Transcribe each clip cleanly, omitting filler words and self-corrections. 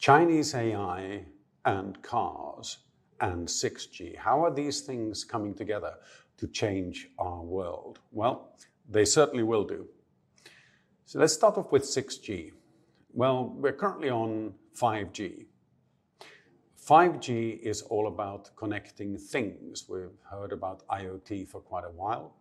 Chinese AI and cars and 6G. How are these things coming together to change our world? Well, they certainly will do. So let's start off with 6G. Well, we're currently on 5G. 5G is all about connecting things. We've heard about IoT for quite a while.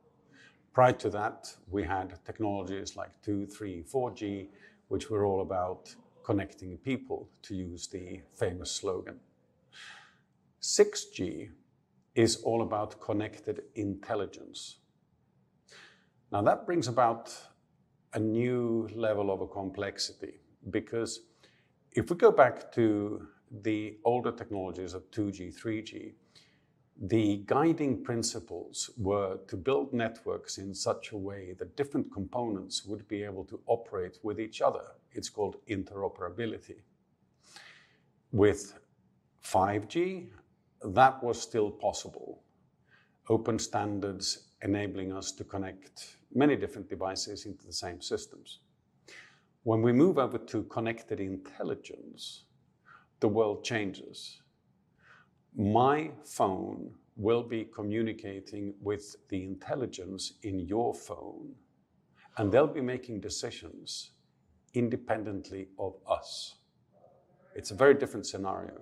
Prior to that, we had technologies like 2, 3, 4G, which were all about connecting people, to use the famous slogan. 6G is all about connected intelligence. Now that brings about a new level of complexity, because if we go back to the older technologies of 2G, 3G, the guiding principles were to build networks in such a way that different components would be able to operate with each other. It's called interoperability. With 5G, that was still possible. Open standards enabling us to connect many different devices into the same systems. When we move over to connected intelligence, the world changes. My phone will be communicating with the intelligence in your phone, and they'll be making decisions independently of us. It's a very different scenario.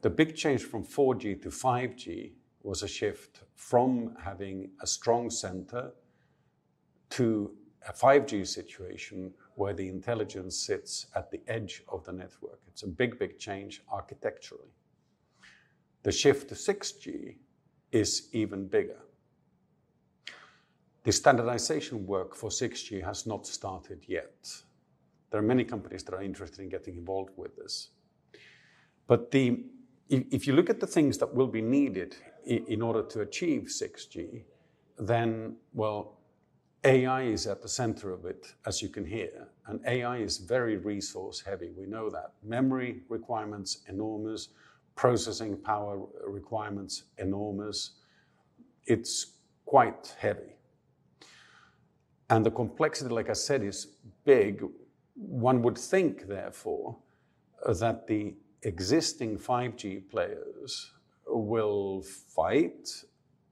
The big change from 4G to 5G was a shift from having a strong center to a 5G situation where the intelligence sits at the edge of the network. It's a big, big change architecturally. The shift to 6G is even bigger. The standardization work for 6G has not started yet. There are many companies that are interested in getting involved with this. But if you look at the things that will be needed in order to achieve 6G, then, well, AI is at the center of it, as you can hear, and AI is very resource heavy. We know that. Memory requirements enormous, processing power requirements enormous. It's quite heavy. And the complexity, like I said, is big. One would think, therefore, that the existing 5G players will fight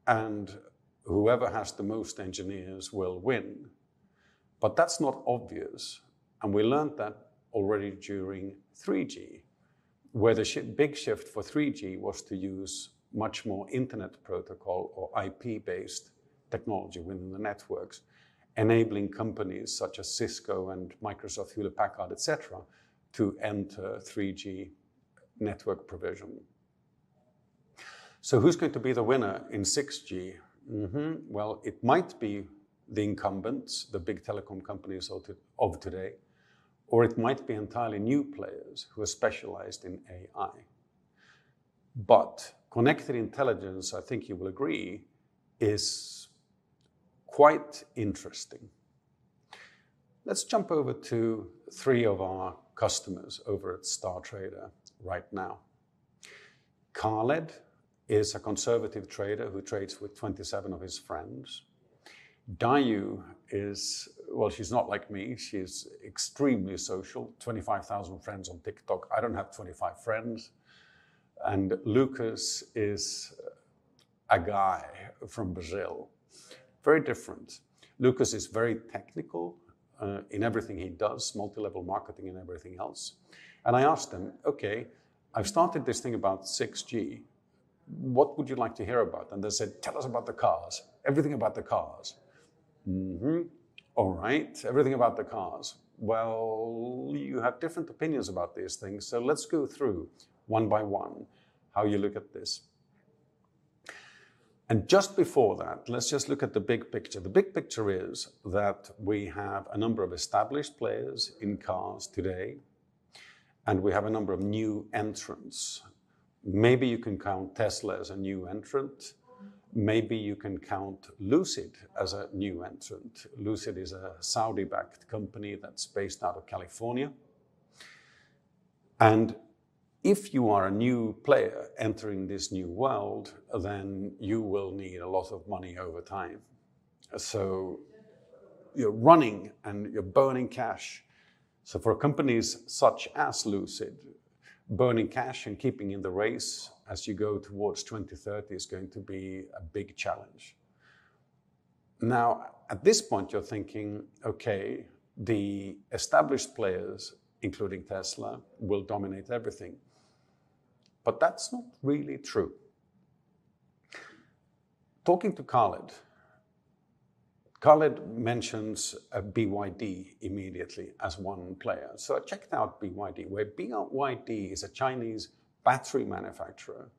and whoever has the most engineers will win. But that's not obvious. And we learned that already during 3G, where the big shift for 3G was to use much more internet protocol or IP-based technology within the networks, enabling companies such as Cisco and Microsoft, Hewlett-Packard, etc., to enter 3G network provision. So who's going to be the winner in 6G? Well, it might be the incumbents, the big telecom companies of today, or it might be entirely new players who are specialized in AI. But connected intelligence, I think you will agree, is quite interesting. Let's jump over to 3 of our customers over at STARTRADER right now. Khaled is a conservative trader who trades with 27 of his friends. Dayu is, well, she's not like me. She's extremely social, 25,000 friends on TikTok. I don't have 25 friends. And Lucas is a guy from Brazil. Very different. Lucas is very technical in everything he does, multi-level marketing and everything else. And I asked him, okay, I've started this thing about 6G. What would you like to hear about? And they said, tell us about the cars, everything about the cars. All right, everything about the cars. Well, you have different opinions about these things, so let's go through one by one how you look at this. And just before that, let's just look at the big picture. The big picture is that we have a number of established players in cars today, and we have a number of new entrants. Maybe you can count Tesla as a new entrant. Maybe you can count Lucid as a new entrant. Lucid is a Saudi-backed company that's based out of California. And if you are a new player entering this new world, then you will need a lot of money over time. So you're running and you're burning cash So for companies such as Lucid, burning cash and keeping in the race as you go towards 2030 is going to be a big challenge. Now, at this point, you're thinking, okay, the established players, including Tesla, will dominate everything. But that's not really true. Talking to Khaled mentions BYD immediately as one player. So I checked out BYD, where BYD is a Chinese battery manufacturer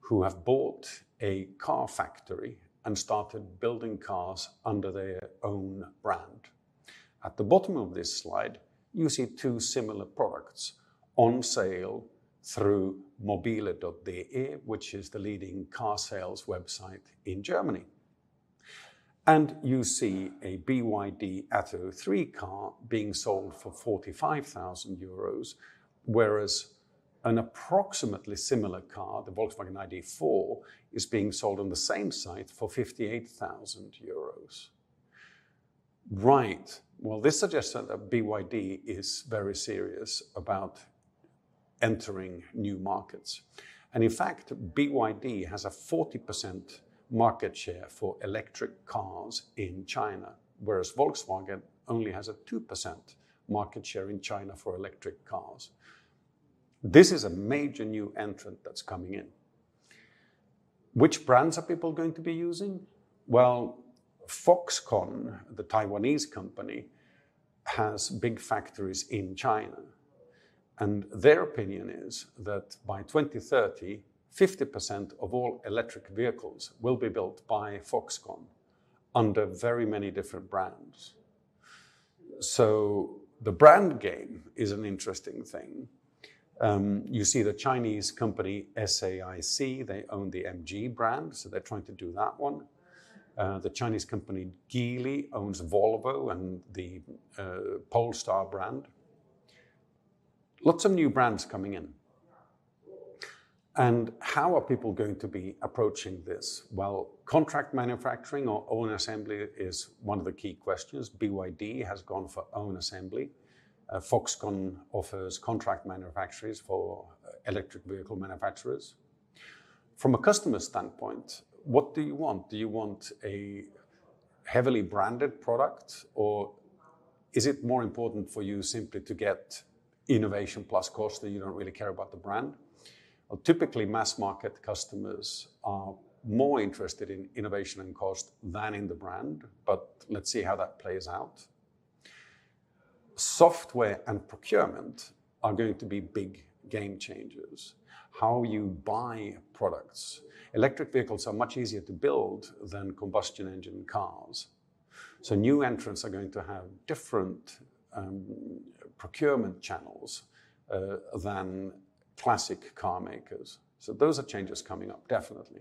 who have bought a car factory and started building cars under their own brand. At the bottom of this slide, you see two similar products on sale through mobile.de, which is the leading car sales website in Germany. And you see a BYD Atto 3 car being sold for 45,000 euros, whereas an approximately similar car, the Volkswagen ID.4, is being sold on the same site for 58,000 euros. Right. Well, this suggests that BYD is very serious about entering new markets. And in fact, BYD has a 40% market share for electric cars in China, whereas Volkswagen only has a 2% market share in China for electric cars. This is a major new entrant that's coming in. Which brands are people going to be using? Well, Foxconn, the Taiwanese company, has big factories in China. And their opinion is that by 2030, 50% of all electric vehicles will be built by Foxconn under very many different brands. So the brand game is an interesting thing. You see the Chinese company SAIC, they own the MG brand, so they're trying to do that one. The Chinese company Geely owns Volvo and the Polestar brand. Lots of new brands coming in. And how are people going to be approaching this? Well, contract manufacturing or own assembly is one of the key questions. BYD has gone for own assembly. Foxconn offers contract manufacturers for electric vehicle manufacturers. From a customer standpoint, what do you want? Do you want a heavily branded product, or is it more important for you simply to get innovation plus cost and you don't really care about the brand? Well, typically, mass market customers are more interested in innovation and cost than in the brand, but let's see how that plays out. Software and procurement are going to be big game changers. How you buy products. Electric vehicles are much easier to build than combustion engine cars. So new entrants are going to have different procurement channels than classic car makers. So those are changes coming up, definitely.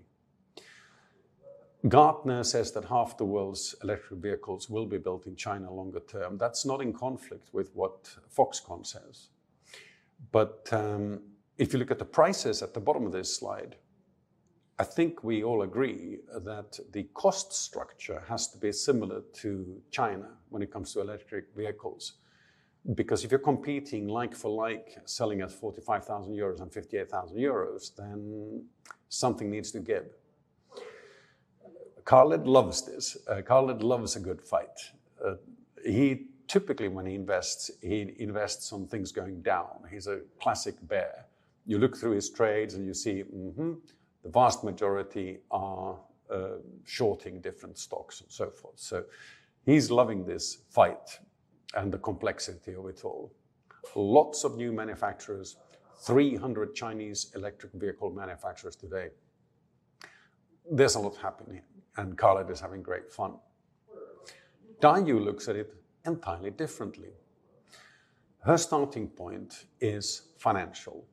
Gartner says that half the world's electric vehicles will be built in China longer term. That's not in conflict with what Foxconn says. But if you look at the prices at the bottom of this slide, I think we all agree that the cost structure has to be similar to China when it comes to electric vehicles. Because if you're competing like for like, selling at 45,000 euros and 58,000 euros, then something needs to give. Khaled loves this. Khaled loves a good fight. He typically, when he invests on things going down. He's a classic bear. You look through his trades and you see the vast majority are shorting different stocks and so forth. So he's loving this fight and the complexity of it all. Lots of new manufacturers, 300 Chinese electric vehicle manufacturers today. There's a lot happening, and Khaled is having great fun. Dayu looks at it entirely differently. Her starting point is financial.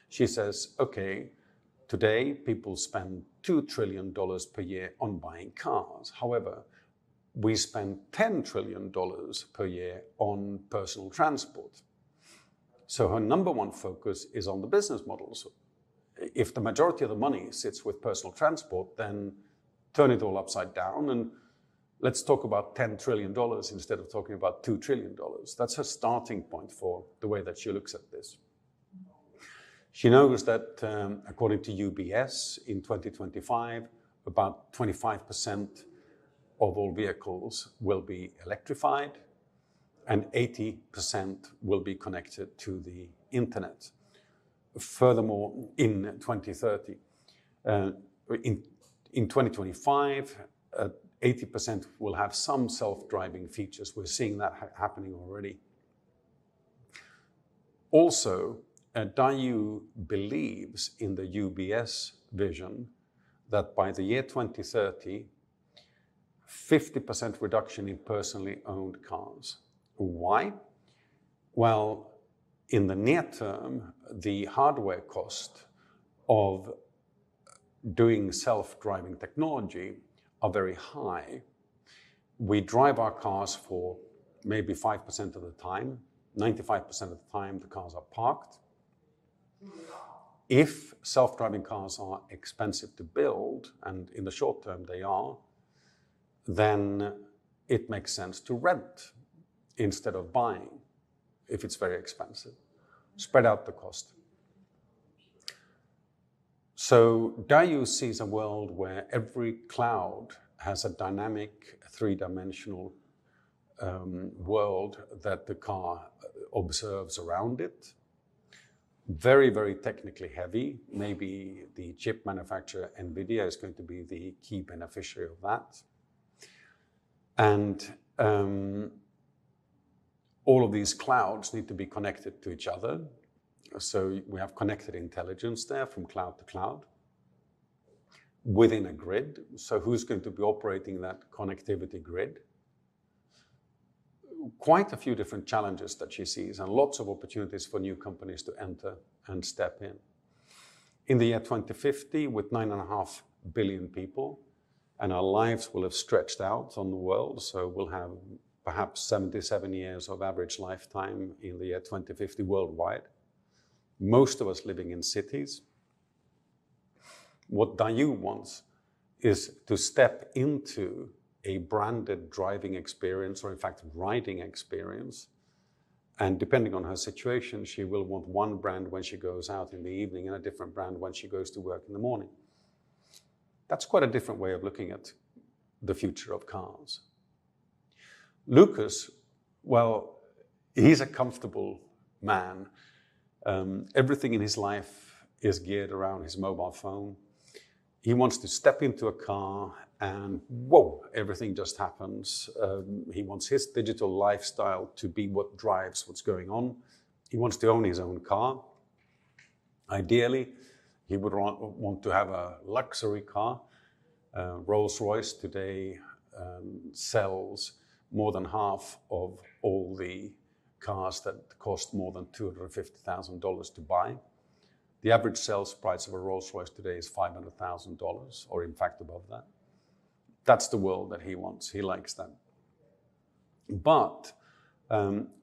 She says, okay, today people spend $2 trillion per year on buying cars. However, we spend $10 trillion per year on personal transport. So her number one focus is on the business models. If the majority of the money sits with personal transport, then turn it all upside down and let's talk about $10 trillion instead of talking about $2 trillion. That's her starting point for the way that she looks at this. She knows that according to UBS, in 2025, about 25% of all vehicles will be electrified and 80% will be connected to the internet. Furthermore, in 2030, in 2025, 80% will have some self-driving features. We're seeing that happening already. Also, Daewoo believes in the UBS vision that by the year 2030, 50% reduction in personally owned cars. Why? Well, in the near term, the hardware cost of doing self-driving technology are very high. We drive our cars for maybe 5% of the time. 95% of the time, the cars are parked. If self-driving cars are expensive to build, and in the short term they are, then it makes sense to rent instead of buying if it's very expensive. Spread out the cost. So Daewoo sees a world where every cloud has a dynamic, three-dimensional world that the car observes around it. Very, very technically heavy. Maybe the chip manufacturer NVIDIA is going to be the key beneficiary of that. And all of these clouds need to be connected to each other. So we have connected intelligence there from cloud to cloud within a grid. So who's going to be operating that connectivity grid? Quite a few different challenges that she sees and lots of opportunities for new companies to enter and step in. In the year 2050, with 9.5 billion people, and our lives will have stretched out on the world, so we'll have perhaps 77 years of average lifetime in the year 2050 worldwide. Most of us living in cities. What Daewoo wants is to step into a branded driving experience, or in fact, riding experience. And depending on her situation, she will want one brand when she goes out in the evening and a different brand when she goes to work in the morning. That's quite a different way of looking at the future of cars. Lucas, well, he's a comfortable man. Everything in his life is geared around his mobile phone. He wants to step into a car and whoa, everything just happens. He wants his digital lifestyle to be what drives what's going on. He wants to own his own car. Ideally, he would want to have a luxury car. Rolls-Royce today sells more than half of all the cars that cost more than $250,000 to buy. The average sales price of a Rolls-Royce today is $500,000, or in fact above that. That's the world that he wants. He likes that. But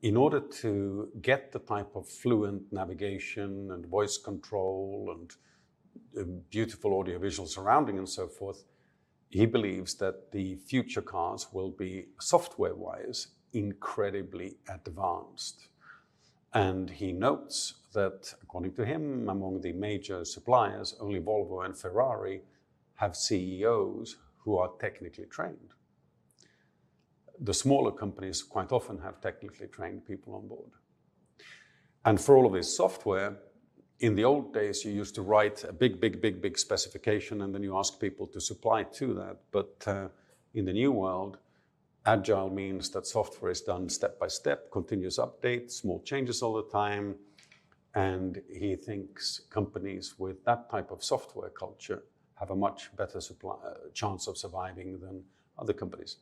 in order to get the type of fluent navigation and voice control and beautiful audiovisual surrounding and so forth, he believes that the future cars will be software-wise incredibly advanced. And he notes that, according to him, among the major suppliers, only Volvo and Ferrari have CEOs who are technically trained. The smaller companies quite often have technically trained people on board. And for all of this software, in the old days, you used to write a big specification and then you ask people to supply to that. But in the new world, Agile means that software is done step by step, continuous updates, small changes all the time. And he thinks companies with that type of software culture have a much better chance of surviving than other companies.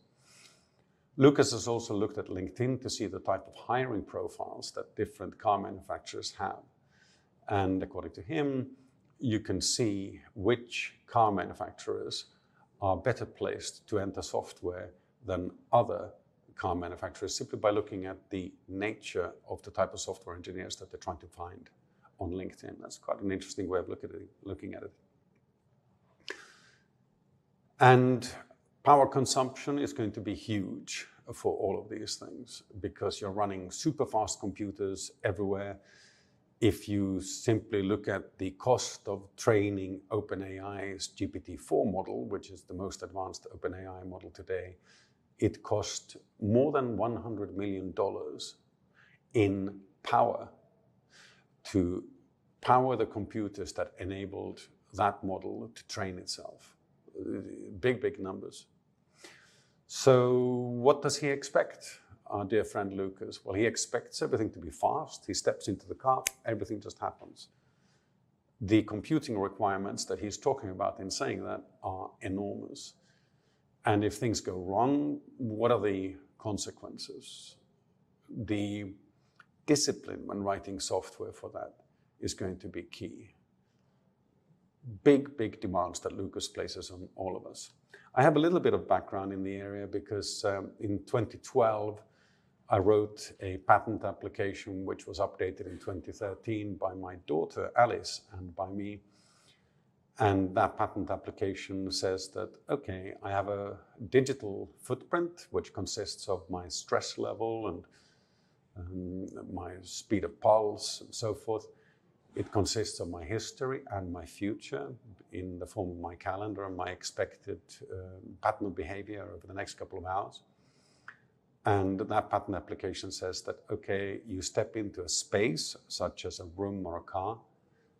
Lucas has also looked at LinkedIn to see the type of hiring profiles that different car manufacturers have. And according to him, you can see which car manufacturers are better placed to enter software than other car manufacturers simply by looking at the nature of the type of software engineers that they're trying to find on LinkedIn. That's quite an interesting way of looking at it. And Power consumption is going to be huge for all of these things because you're running super fast computers everywhere. If you simply look at the cost of training OpenAI's GPT-4 model, which is the most advanced OpenAI model today, it cost more than $100 million in power to power the computers that enabled that model to train itself. Big, big numbers. So what does he expect, our dear friend Lucas? Well, he expects everything to be fast. He steps into the car, everything just happens. The computing requirements that he's talking about in saying that are enormous. And if things go wrong, what are the consequences? The discipline when writing software for that is going to be key. Big, big demands that Lucas places on all of us. I have a little bit of background in the area because in 2012, I wrote a patent application which was updated in 2013 by my daughter Alice and by me. And that patent application says that, okay, I have a digital footprint which consists of my stress level and my speed of pulse and so forth. It consists of my history and my future in the form of my calendar and my expected pattern of behavior over the next couple of hours. And that patent application says that, okay, you step into a space, such as a room or a car,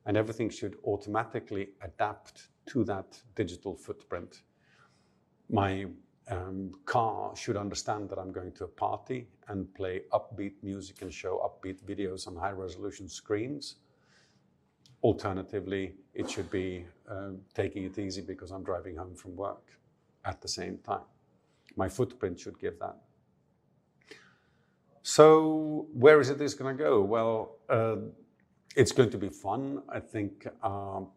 and everything should automatically adapt to that digital footprint. My car should understand that I'm going to a party and play upbeat music and show upbeat videos on high-resolution screens. Alternatively, it should be taking it easy because I'm driving home from work at the same time. My footprint should give that. So where is this going to go? Well, it's going to be fun. I think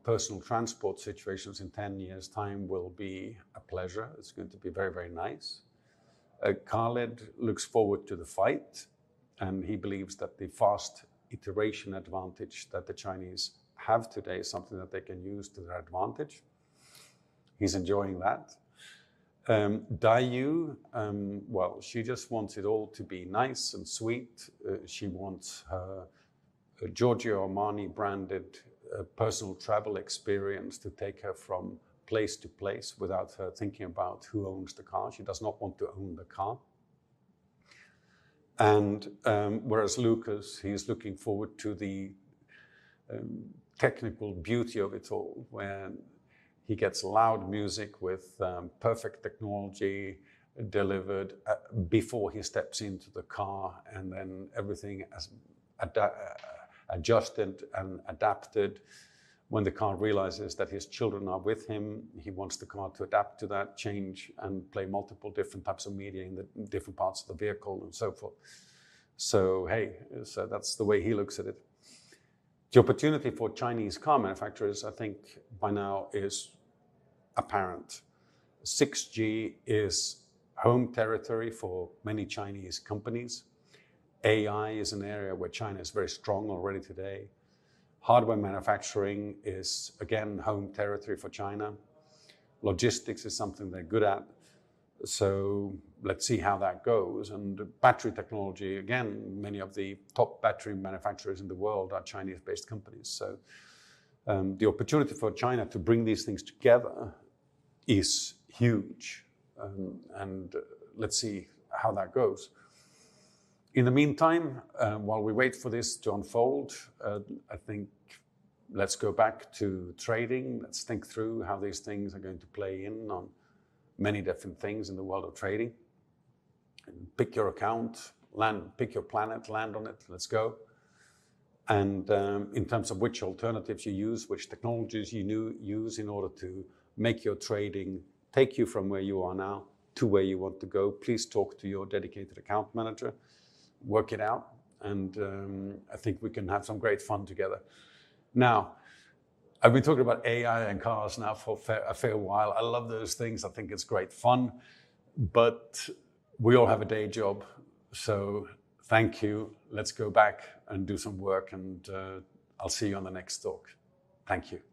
personal transport situations in 10 years' time will be a pleasure. It's going to be very, very nice. Khaled looks forward to the fight, and he believes that the fast iteration advantage that the Chinese have today is something that they can use to their advantage. He's enjoying that. Dayu, well, she just wants it all to be nice and sweet. She wants her Giorgio Armani branded personal travel experience to take her from place to place without her thinking about who owns the car. She does not want to own the car. And whereas Lucas, he's looking forward to the technical beauty of it all, when he gets loud music with perfect technology delivered before he steps into the car, and then everything adjusted and adapted. When the car realizes that his children are with him, he wants the car to adapt to that change and play multiple different types of media in the different parts of the vehicle and so forth. So, hey, so that's the way he looks at it. The opportunity for Chinese car manufacturers, I think, by now is apparent. 6G is home territory for many Chinese companies. AI is an area where China is very strong already today. Hardware manufacturing is, again, home territory for China. Logistics is something they're good at. So let's see how that goes. And battery technology, again, many of the top battery manufacturers in the world are Chinese-based companies. So the opportunity for China to bring these things together is huge. And let's see how that goes. In the meantime, while we wait for this to unfold, I think let's go back to trading. Let's think through how these things are going to play in on many different things in the world of trading. Pick your account, pick your planet, land on it, let's go. And in terms of which alternatives you use, which technologies you use in order to make your trading take you from where you are now to where you want to go, please talk to your dedicated account manager, work it out, and I think we can have some great fun together. Now, I've been talking about AI and cars now for a fair while. I love those things. I think it's great fun, but we all have a day job. So thank you. Let's go back and do some work, and I'll see you on the next talk. Thank you.